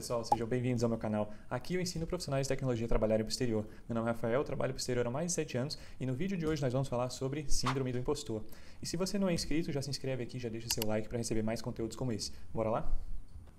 pessoal, sejam bem-vindos ao meu canal. Aqui eu ensino profissionais de tecnologia a trabalharem para o exterior. Meu nome é Rafael, trabalho para o exterior há mais de 7 anos e no vídeo de hoje nós vamos falar sobre síndrome do impostor. E se você não é inscrito, já se inscreve aqui, já deixa seu like para receber mais conteúdos como esse. Bora lá?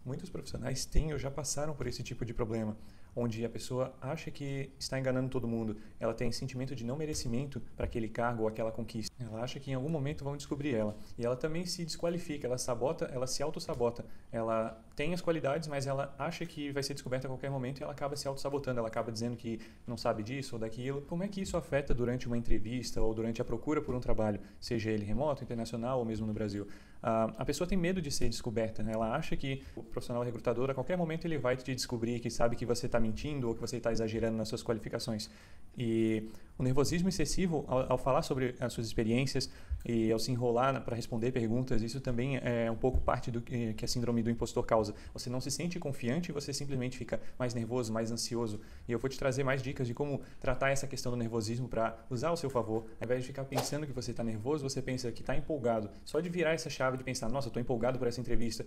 Muitos profissionais têm ou já passaram por esse tipo de problema, onde a pessoa acha que está enganando todo mundo, ela tem sentimento de não merecimento para aquele cargo ou aquela conquista. Ela acha que em algum momento vão descobrir ela. E ela também se desqualifica, ela sabota, ela se auto-sabota. Ela tem as qualidades, mas ela acha que vai ser descoberta a qualquer momento e ela acaba se auto-sabotando, ela acaba dizendo que não sabe disso ou daquilo. Como é que isso afeta durante uma entrevista ou durante a procura por um trabalho, seja ele remoto, internacional ou mesmo no Brasil? A pessoa tem medo de ser descoberta, né? Ela acha que o profissional recrutador, a qualquer momento, ele vai te descobrir, que sabe que você está mentindo ou que você está exagerando nas suas qualificações. E o nervosismo excessivo, ao falar sobre as suas experiências e ao se enrolar para responder perguntas, isso também é um pouco parte do que a síndrome do impostor causa. Você não se sente confiante e você simplesmente fica mais nervoso, mais ansioso. E eu vou te trazer mais dicas de como tratar essa questão do nervosismo para usar ao seu favor. Ao invés de ficar pensando que você está nervoso, você pensa que está empolgado. Só de virar essa chave de pensar, nossa, eu estou empolgado por essa entrevista,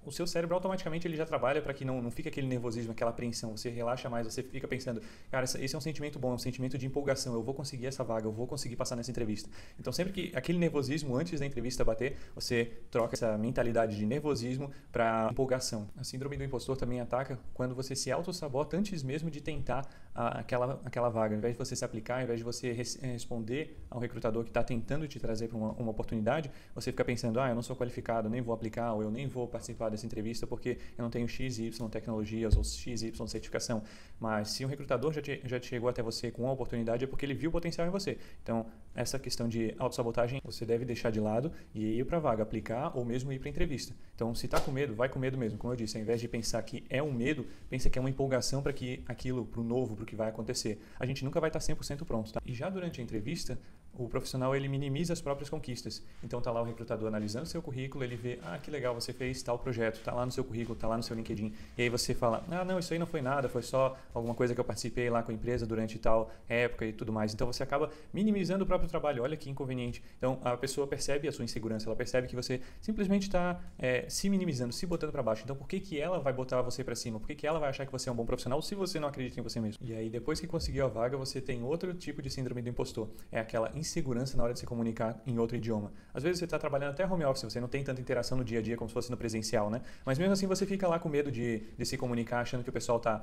o seu cérebro automaticamente ele já trabalha para que não fique aquele nervosismo, aquela apreensão. Você relaxa mais, você fica pensando, cara, esse é um sentimento bom, é um sentimento de empolgação, eu vou conseguir essa vaga, eu vou conseguir passar nessa entrevista. Então sempre que aquele nervosismo antes da entrevista bater, você troca essa mentalidade de nervosismo para empolgação. A síndrome do impostor também ataca quando você se auto-sabota antes mesmo de tentar aquela vaga. Ao invés de você se aplicar, ao invés de você responder ao recrutador que está tentando te trazer para uma oportunidade, você fica pensando, eu não sou qualificado, nem vou aplicar, ou eu nem vou participar dessa entrevista porque eu não tenho XY tecnologias ou XY certificação. Mas se um recrutador já chegou até você com uma oportunidade, é porque ele viu o potencial em você. Então, essa questão de autossabotagem, você deve deixar de lado e ir para a vaga, aplicar ou mesmo ir para a entrevista. Então, se está com medo, vai com medo mesmo. Como eu disse, ao invés de pensar que é um medo, pensa que é uma empolgação para que aquilo, para o novo, para o que vai acontecer. A gente nunca vai estar 100% pronto, tá? E já durante a entrevista, o profissional ele minimiza as próprias conquistas. Então tá lá o recrutador analisando seu currículo, ele vê, que legal, você fez tal projeto, tá lá no seu currículo, tá lá no seu LinkedIn. E aí você fala, não, isso aí não foi nada, foi só alguma coisa que eu participei lá com a empresa durante tal época e tudo mais. Então você acaba minimizando o próprio trabalho, olha que inconveniente. Então a pessoa percebe a sua insegurança, ela percebe que você simplesmente está se minimizando, se botando para baixo. Então por que ela vai botar você para cima? Por que ela vai achar que você é um bom profissional se você não acredita em você mesmo? E aí depois que conseguiu a vaga, você tem outro tipo de síndrome do impostor. É aquela insegurança na hora de se comunicar em outro idioma. Às vezes você está trabalhando até home office, você não tem tanta interação no dia a dia como se fosse no presencial, né? Mas mesmo assim você fica lá com medo de se comunicar, achando que o pessoal está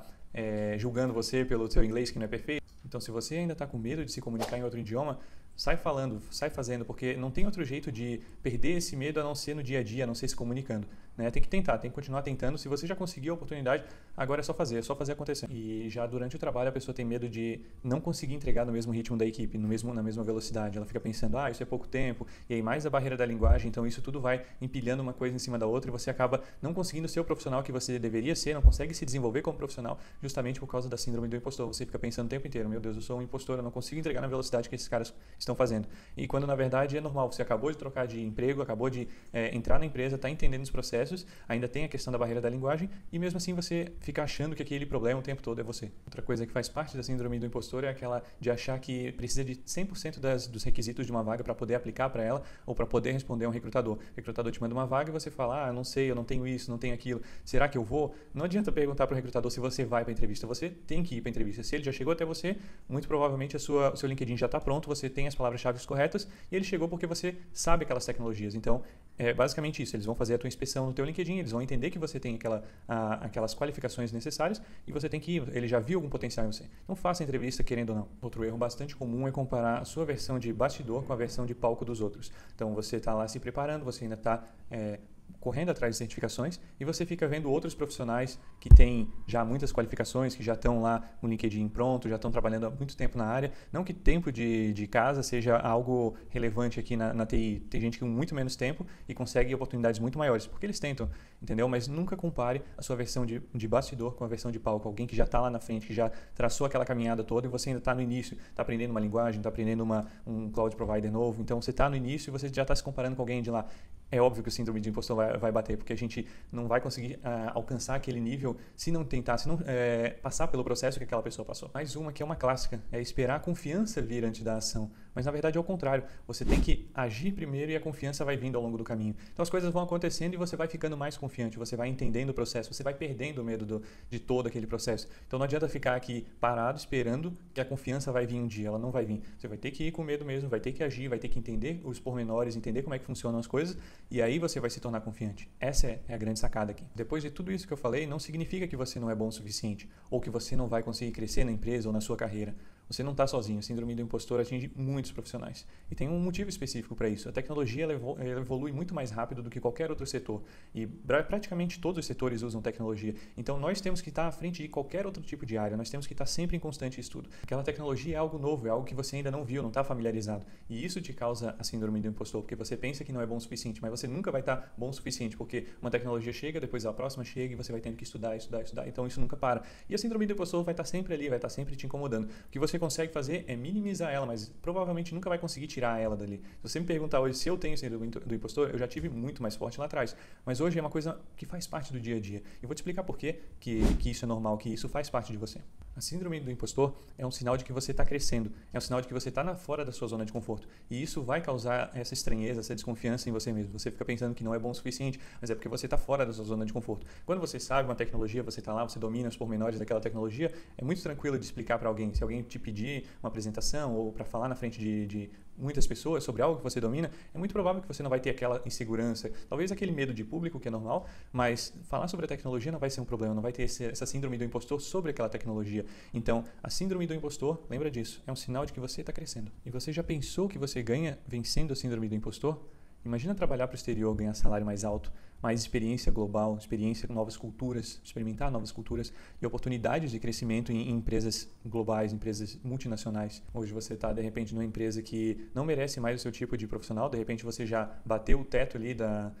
julgando você pelo seu inglês que não é perfeito. Então, se você ainda está com medo de se comunicar em outro idioma, sai falando, sai fazendo, porque não tem outro jeito de perder esse medo a não ser no dia a dia, a não ser se comunicando, né? Tem que tentar, tem que continuar tentando. Se você já conseguiu a oportunidade, agora é só fazer acontecer. E já durante o trabalho a pessoa tem medo de não conseguir entregar no mesmo ritmo da equipe, na mesma velocidade. Ela fica pensando, isso é pouco tempo, e aí mais a barreira da linguagem, então isso tudo vai empilhando uma coisa em cima da outra e você acaba não conseguindo ser o profissional que você deveria ser, não consegue se desenvolver como profissional justamente por causa da síndrome do impostor. Você fica pensando o tempo inteiro, meu Deus, eu sou um impostor, eu não consigo entregar na velocidade que esses caras estão fazendo. E quando na verdade é normal, você acabou de trocar de emprego, acabou de entrar na empresa, está entendendo os processos, ainda tem a questão da barreira da linguagem e mesmo assim você fica achando que aquele problema o tempo todo é você. Outra coisa que faz parte da síndrome do impostor é aquela de achar que precisa de 100% dos requisitos de uma vaga para poder aplicar para ela ou para poder responder a um recrutador. O recrutador te manda uma vaga e você fala, eu não sei, eu não tenho isso, não tenho aquilo, será que eu vou? Não adianta perguntar para o recrutador se você vai para a entrevista, você tem que ir para a entrevista. Se ele já chegou até você, muito provavelmente o seu LinkedIn já está pronto, você tem as palavras-chave corretas e ele chegou porque você sabe aquelas tecnologias. Então, é basicamente isso. Eles vão fazer a tua inspeção no teu LinkedIn, eles vão entender que você tem aquelas qualificações necessárias e você tem que ir. Ele já viu algum potencial em você. Não faça entrevista querendo ou não. Outro erro bastante comum é comparar a sua versão de bastidor com a versão de palco dos outros. Então, você está lá se preparando, você ainda está correndo atrás de certificações e você fica vendo outros profissionais que têm já muitas qualificações, que já estão lá com o LinkedIn pronto, já estão trabalhando há muito tempo na área. Não que tempo de casa seja algo relevante aqui na TI. Tem gente com muito menos tempo e consegue oportunidades muito maiores, porque eles tentam, entendeu? Mas nunca compare a sua versão de bastidor com a versão de palco. Alguém que já está lá na frente, que já traçou aquela caminhada toda e você ainda está no início, está aprendendo uma linguagem, está aprendendo um cloud provider novo. Então, você está no início e você já está se comparando com alguém de lá. É óbvio que o síndrome de impostor vai bater, porque a gente não vai conseguir alcançar aquele nível se não tentar, se não passar pelo processo que aquela pessoa passou. Mais uma que é uma clássica, é esperar a confiança vir antes da ação. Mas na verdade é o contrário. Você tem que agir primeiro e a confiança vai vindo ao longo do caminho. Então as coisas vão acontecendo e você vai ficando mais confiante, você vai entendendo o processo, você vai perdendo o medo de todo aquele processo. Então não adianta ficar aqui parado esperando que a confiança vai vir um dia, ela não vai vir. Você vai ter que ir com medo mesmo, vai ter que agir, vai ter que entender os pormenores, entender como é que funcionam as coisas e aí você vai se tornar confiante. Essa é a grande sacada aqui. Depois de tudo isso que eu falei, não significa que você não é bom o suficiente ou que você não vai conseguir crescer na empresa ou na sua carreira. Você não está sozinho. A síndrome do impostor atinge muitos profissionais. E tem um motivo específico para isso. A tecnologia ela evolui muito mais rápido do que qualquer outro setor. E praticamente todos os setores usam tecnologia. Então nós temos que estar à frente de qualquer outro tipo de área. Nós temos que estar sempre em constante estudo. Aquela tecnologia é algo novo, é algo que você ainda não viu, não está familiarizado. E isso te causa a síndrome do impostor, porque você pensa que não é bom o suficiente, mas você nunca vai estar bom o suficiente, porque uma tecnologia chega, depois a próxima chega e você vai tendo que estudar. Então isso nunca para. E a síndrome do impostor vai estar sempre ali, vai estar sempre te incomodando. O que você consegue fazer é minimizar ela, mas provavelmente nunca vai conseguir tirar ela dali. Se você me perguntar hoje se eu tenho síndrome do impostor, eu já tive muito mais forte lá atrás. Mas hoje é uma coisa que faz parte do dia a dia. E vou te explicar por quê que isso é normal, que isso faz parte de você. A síndrome do impostor é um sinal de que você está crescendo, é um sinal de que você está fora da sua zona de conforto. E isso vai causar essa estranheza, essa desconfiança em você mesmo. Você fica pensando que não é bom o suficiente, mas é porque você está fora da sua zona de conforto. Quando você sabe uma tecnologia, você está lá, você domina os pormenores daquela tecnologia, é muito tranquilo de explicar para alguém. Se alguém te pedir uma apresentação ou para falar na frente de muitas pessoas sobre algo que você domina, é muito provável que você não vai ter aquela insegurança, talvez aquele medo de público, que é normal, mas falar sobre a tecnologia não vai ser um problema, não vai ter essa síndrome do impostor sobre aquela tecnologia. Então, a síndrome do impostor, lembra disso, é um sinal de que você está crescendo. E você já pensou que você ganha vencendo a síndrome do impostor? Imagina trabalhar para o exterior, ganhar salário mais alto, mais experiência global, experiência com novas culturas, experimentar novas culturas e oportunidades de crescimento em empresas globais, empresas multinacionais. Hoje você está, de repente, numa empresa que não merece mais o seu tipo de profissional, de repente você já bateu o teto ali da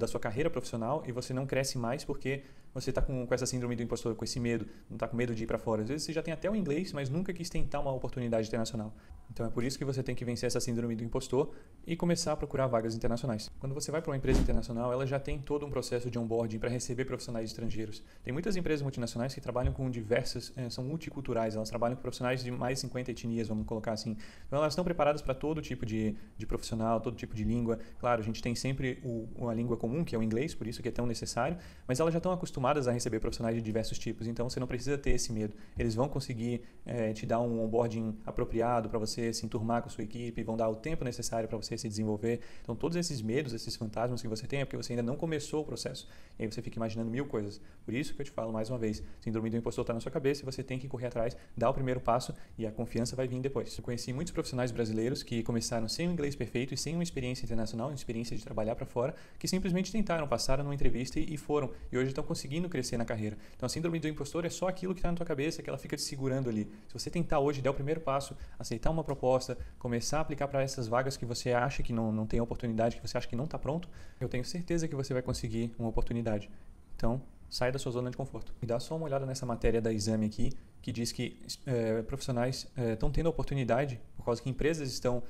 sua carreira profissional e você não cresce mais porque você está com essa síndrome do impostor, com esse medo, não está com medo de ir para fora. Às vezes você já tem até o inglês, mas nunca quis tentar uma oportunidade internacional. Então é por isso que você tem que vencer essa síndrome do impostor e começar a procurar vagas internacionais. Quando você vai para uma empresa internacional, ela já tem todo um processo de onboarding para receber profissionais estrangeiros. Tem muitas empresas multinacionais que trabalham com diversas, são multiculturais, elas trabalham com profissionais de mais de 50 etnias, vamos colocar assim. Então elas estão preparadas para todo tipo de profissional, todo tipo de língua. Claro, a gente tem sempre uma língua comum, que é o inglês, por isso que é tão necessário, mas elas já estão acostumadas a receber profissionais de diversos tipos, então você não precisa ter esse medo. Eles vão conseguir te dar um onboarding apropriado para você se enturmar com a sua equipe, vão dar o tempo necessário para você se desenvolver. Então todos esses medos, esses fantasmas que você tem é porque você ainda não começou o processo. E aí você fica imaginando mil coisas. Por isso que eu te falo mais uma vez, síndrome do impostor está na sua cabeça e você tem que correr atrás, dar o primeiro passo e a confiança vai vir depois. Eu conheci muitos profissionais brasileiros que começaram sem um inglês perfeito e sem uma experiência internacional, uma experiência de trabalhar para fora, que simplesmente tentaram, passaram numa entrevista e foram. E hoje estão conseguindo crescer na carreira. Então a síndrome do impostor é só aquilo que está na tua cabeça, que ela fica te segurando ali. Se você tentar hoje, der o primeiro passo, aceitar uma proposta, começar a aplicar para essas vagas que você acha que não tem oportunidade, que você acha que não está pronto, eu tenho certeza que você vai conseguir uma oportunidade. Então, sai da sua zona de conforto. E dá só uma olhada nessa matéria da Exame aqui, que diz que profissionais estão tendo oportunidade, por causa que empresas estão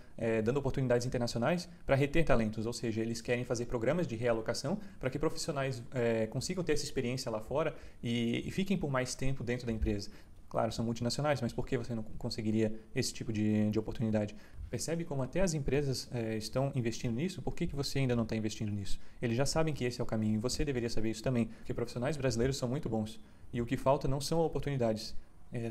dando oportunidades internacionais para reter talentos, ou seja, eles querem fazer programas de realocação para que profissionais consigam ter essa experiência lá fora e fiquem por mais tempo dentro da empresa. Claro, são multinacionais, mas por que você não conseguiria esse tipo de oportunidade? Percebe como até as empresas estão investindo nisso? Por que você ainda não está investindo nisso? Eles já sabem que esse é o caminho e você deveria saber isso também, porque profissionais brasileiros são muito bons e o que falta não são oportunidades,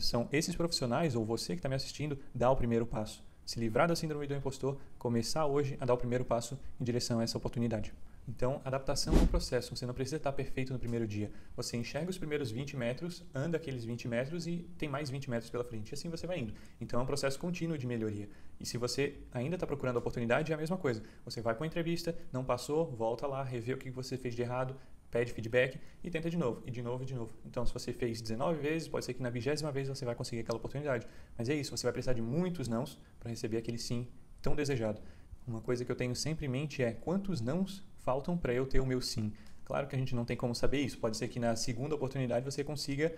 são esses profissionais ou você que está me assistindo dar o primeiro passo. Se livrar da síndrome do impostor, começar hoje a dar o primeiro passo em direção a essa oportunidade. Então, adaptação é um processo, você não precisa estar perfeito no primeiro dia. Você enxerga os primeiros 20 metros, anda aqueles 20 metros e tem mais 20 metros pela frente, e assim você vai indo. Então, é um processo contínuo de melhoria. E se você ainda está procurando a oportunidade, é a mesma coisa. Você vai para uma entrevista, não passou, volta lá, revê o que você fez de errado, pede feedback e tenta de novo, e de novo, e de novo. Então, se você fez 19 vezes, pode ser que na 20ª vez você vai conseguir aquela oportunidade. Mas é isso, você vai precisar de muitos nãos para receber aquele sim tão desejado. Uma coisa que eu tenho sempre em mente é quantos nãos faltam para eu ter o meu sim. Claro que a gente não tem como saber isso. Pode ser que na segunda oportunidade você consiga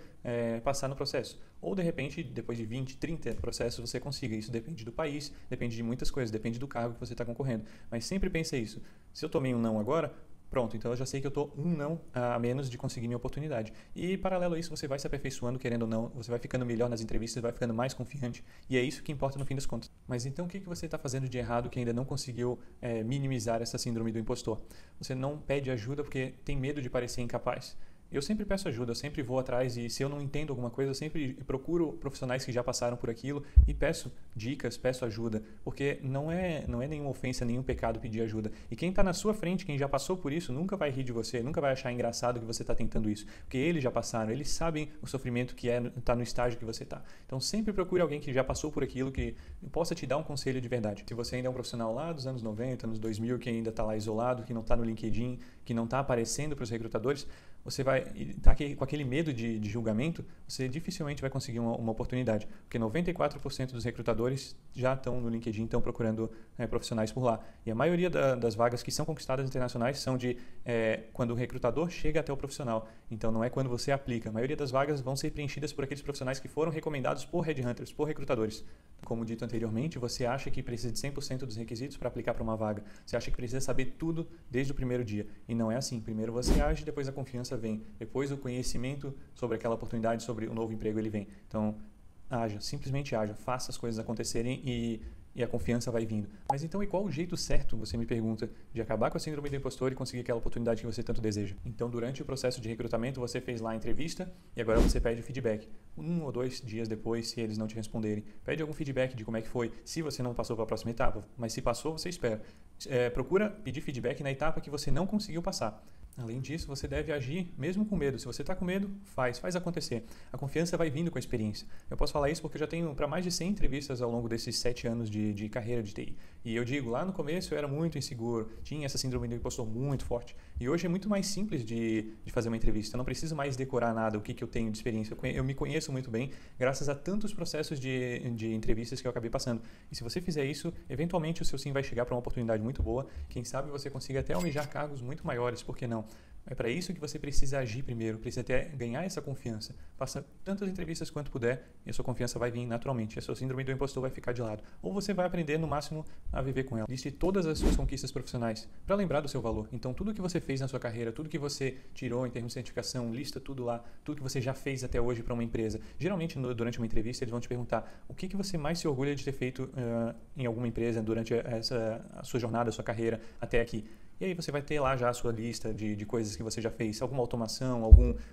passar no processo. Ou, de repente, depois de 20, 30 processos, você consiga. Isso depende do país, depende de muitas coisas, depende do cargo que você está concorrendo. Mas sempre pense isso. Se eu tomei um não agora, Pronto, então eu já sei que eu estou um não a menos de conseguir minha oportunidade. E paralelo a isso, você vai se aperfeiçoando, querendo ou não, você vai ficando melhor nas entrevistas, vai ficando mais confiante, e é isso que importa no fim das contas. Mas então o que você está fazendo de errado que ainda não conseguiu minimizar essa síndrome do impostor? Você não pede ajuda porque tem medo de parecer incapaz. Eu sempre peço ajuda, eu sempre vou atrás e se eu não entendo alguma coisa, eu sempre procuro profissionais que já passaram por aquilo e peço dicas, peço ajuda, porque não é nenhuma ofensa, nenhum pecado pedir ajuda. E quem está na sua frente, quem já passou por isso, nunca vai rir de você, nunca vai achar engraçado que você está tentando isso, porque eles já passaram, eles sabem o sofrimento que é estar no estágio que você está. Então sempre procure alguém que já passou por aquilo, que possa te dar um conselho de verdade. Se você ainda é um profissional lá dos anos 90, anos 2000, que ainda está lá isolado, que não está no LinkedIn, que não está aparecendo para os recrutadores, você vai estar com aquele medo de julgamento, você dificilmente vai conseguir uma oportunidade, porque 94% dos recrutadores já estão no LinkedIn, estão procurando profissionais por lá. E a maioria das vagas que são conquistadas internacionais são quando o recrutador chega até o profissional. Então não é quando você aplica. A maioria das vagas vão ser preenchidas por aqueles profissionais que foram recomendados por headhunters, por recrutadores. Como dito anteriormente, você acha que precisa de 100% dos requisitos para aplicar para uma vaga. Você acha que precisa saber tudo desde o primeiro dia. E não é assim. Primeiro você age, depois a confiança vem. Depois o conhecimento sobre aquela oportunidade, sobre o novo emprego, ele vem. Então, haja, simplesmente haja. Faça as coisas acontecerem e a confiança vai vindo. Mas então, e qual o jeito certo, você me pergunta, de acabar com a síndrome do impostor e conseguir aquela oportunidade que você tanto deseja? Então, durante o processo de recrutamento, você fez lá a entrevista e agora você pede feedback. 1 ou 2 dias depois, se eles não te responderem. Pede algum feedback de como é que foi, se você não passou para a próxima etapa. Mas se passou, você espera. Procura pedir feedback na etapa que você não conseguiu passar. Além disso, você deve agir mesmo com medo. Se você está com medo, faz acontecer. A confiança vai vindo com a experiência. Eu posso falar isso porque eu já tenho para mais de 100 entrevistas ao longo desses 7 anos de carreira de TI. E eu digo, lá no começo eu era muito inseguro, tinha essa síndrome do impostor muito forte. E hoje é muito mais simples de fazer uma entrevista. Eu não preciso mais decorar nada, o que eu tenho de experiência. Eu me conheço muito bem, graças a tantos processos de entrevistas que eu acabei passando. E se você fizer isso, eventualmente o seu sim vai chegar para uma oportunidade muito boa. Quem sabe você consiga até almejar cargos muito maiores, por que não? É para isso que você precisa agir primeiro, precisa ganhar essa confiança. Faça tantas entrevistas quanto puder e a sua confiança vai vir naturalmente. A sua síndrome do impostor vai ficar de lado. Ou você vai aprender, no máximo, a viver com ela. Liste todas as suas conquistas profissionais para lembrar do seu valor. Então, tudo que você fez na sua carreira, tudo que você tirou em termos de certificação, lista tudo lá, tudo que você já fez até hoje para uma empresa. Geralmente, durante uma entrevista, eles vão te perguntar o que você mais se orgulha de ter feito em alguma empresa durante a sua jornada, a sua carreira até aqui. E aí você vai ter lá já a sua lista de coisas que você já fez, alguma automação,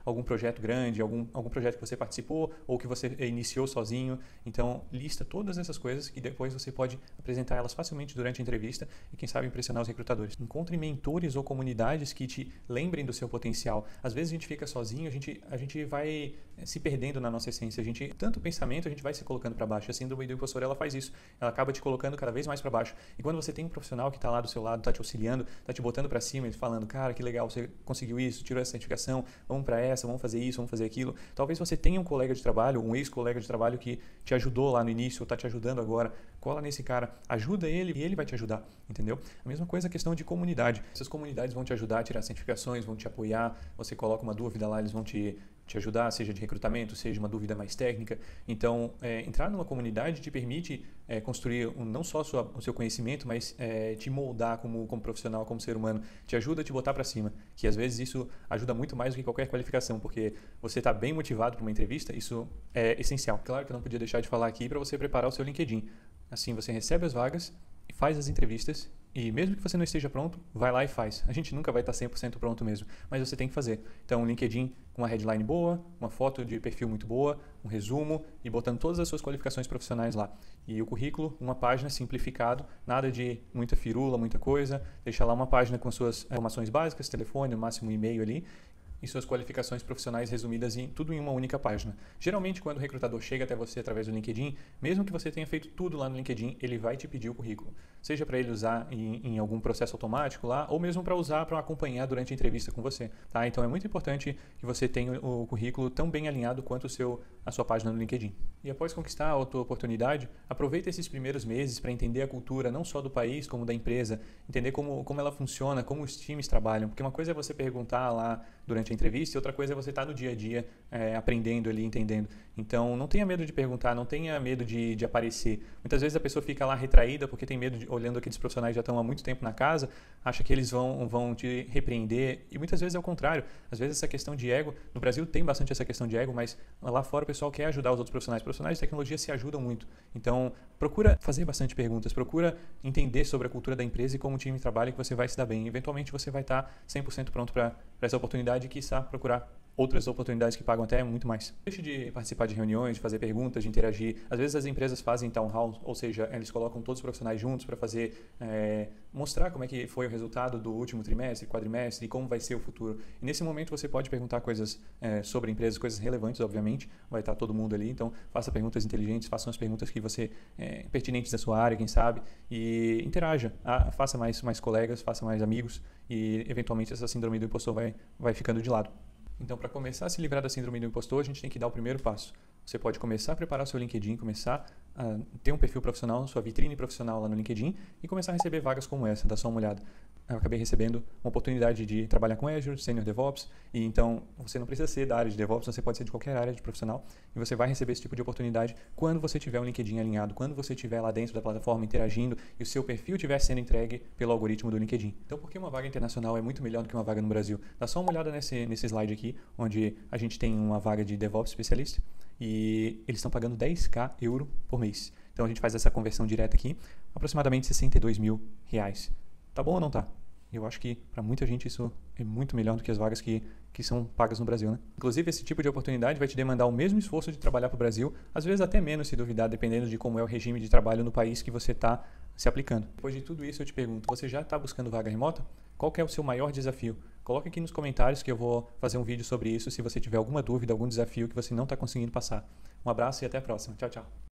algum projeto grande, algum projeto que você participou ou que você iniciou sozinho. Então, lista todas essas coisas que depois você pode apresentar elas facilmente durante a entrevista e, quem sabe, impressionar os recrutadores. Encontre mentores ou comunidades que te lembrem do seu potencial. Às vezes a gente fica sozinho, a gente vai se perdendo na nossa essência. Tanto pensamento, a gente vai se colocando para baixo. A síndrome do impostor, ela faz isso. Ela acaba te colocando cada vez mais para baixo. E quando você tem um profissional que está lá do seu lado, está te auxiliando, está te botando para cima e falando, cara, que legal, você conseguiu isso, tirou essa certificação, vamos para essa, vamos fazer isso, vamos fazer aquilo. Talvez você tenha um colega de trabalho, um ex-colega de trabalho que te ajudou lá no início, ou está te ajudando agora. Cola nesse cara, ajuda ele e ele vai te ajudar, entendeu? A mesma coisa a questão de comunidade. Essas comunidades vão te ajudar a tirar certificações, vão te apoiar, você coloca uma dúvida lá, eles vão te ajudar, seja de recrutamento, seja uma dúvida mais técnica. Então, entrar numa comunidade te permite construir não só o seu conhecimento, mas te moldar como profissional, como ser humano. Te ajuda a te botar para cima, que às vezes isso ajuda muito mais do que qualquer qualificação, porque você está bem motivado para uma entrevista, isso é essencial. Claro que eu não podia deixar de falar aqui para você preparar o seu LinkedIn. Assim, você recebe as vagas, faz as entrevistas e mesmo que você não esteja pronto, vai lá e faz. A gente nunca vai estar 100% pronto mesmo, mas você tem que fazer. Então, um LinkedIn com uma headline boa, uma foto de perfil muito boa, um resumo e botando todas as suas qualificações profissionais lá. E o currículo, uma página simplificado, nada de muita firula, muita coisa. Deixa lá uma página com suas informações básicas, telefone, no máximo um e-mail ali, e suas qualificações profissionais resumidas tudo em uma única página. Geralmente, quando o recrutador chega até você através do LinkedIn, mesmo que você tenha feito tudo lá no LinkedIn, ele vai te pedir o currículo. Seja para ele usar em algum processo automático lá, ou mesmo para usar para acompanhar durante a entrevista com você. Tá? Então, é muito importante que você tenha o currículo tão bem alinhado quanto a sua página no LinkedIn. E após conquistar a tua oportunidade, aproveita esses primeiros meses para entender a cultura não só do país, como da empresa, entender como ela funciona, como os times trabalham. Porque uma coisa é você perguntar lá durante a entrevista, e outra coisa é você estar no dia a dia aprendendo ali, entendendo. Então, não tenha medo de perguntar, não tenha medo de aparecer. Muitas vezes a pessoa fica lá retraída porque tem medo, olhando aqueles profissionais que já estão há muito tempo na casa, acha que eles vão te repreender, e muitas vezes é o contrário. Às vezes essa questão de ego, no Brasil tem bastante essa questão de ego, mas lá fora o pessoal quer ajudar os outros profissionais. Profissionais de tecnologia se ajudam muito. Então, procura fazer bastante perguntas, procura entender sobre a cultura da empresa e como o time trabalha, que você vai se dar bem. Eventualmente você vai estar 100% pronto para essa oportunidade e, quiçá, procurar outras oportunidades que pagam até muito mais. Deixe de participar de reuniões, de fazer perguntas, de interagir. Às vezes as empresas fazem town hall, ou seja, eles colocam todos os profissionais juntos para fazer, mostrar como é que foi o resultado do último trimestre, quadrimestre e como vai ser o futuro. E nesse momento você pode perguntar coisas sobre a empresa, coisas relevantes, obviamente, vai estar todo mundo ali, então faça perguntas inteligentes, faça as perguntas que você pertinentes da sua área, quem sabe, e interaja, faça mais colegas, faça mais amigos e eventualmente essa síndrome do impostor vai ficando de lado. Então, para começar a se livrar da síndrome do impostor, a gente tem que dar o primeiro passo. Você pode começar a preparar o seu LinkedIn, começar a ter um perfil profissional, sua vitrine profissional lá no LinkedIn e começar a receber vagas como essa, dá só uma olhada. Eu acabei recebendo uma oportunidade de trabalhar com Azure, Senior DevOps, e então você não precisa ser da área de DevOps, você pode ser de qualquer área de profissional, e você vai receber esse tipo de oportunidade quando você tiver um LinkedIn alinhado, quando você estiver lá dentro da plataforma interagindo e o seu perfil estiver sendo entregue pelo algoritmo do LinkedIn. Então, por que uma vaga internacional é muito melhor do que uma vaga no Brasil? Dá só uma olhada nesse slide aqui, onde a gente tem uma vaga de DevOps especialista, e eles estão pagando 10.000 € por mês. Então a gente faz essa conversão direta aqui, aproximadamente 62 mil reais. Tá bom ou não tá? Eu acho que para muita gente isso é muito melhor do que as vagas que são pagas no Brasil, né? Inclusive, esse tipo de oportunidade vai te demandar o mesmo esforço de trabalhar para o Brasil, às vezes até menos, se duvidar, dependendo de como é o regime de trabalho no país que você está se aplicando. Depois de tudo isso, eu te pergunto, você já está buscando vaga remota? Qual que é o seu maior desafio? Coloque aqui nos comentários que eu vou fazer um vídeo sobre isso se você tiver alguma dúvida, algum desafio que você não está conseguindo passar. Um abraço e até a próxima. Tchau, tchau.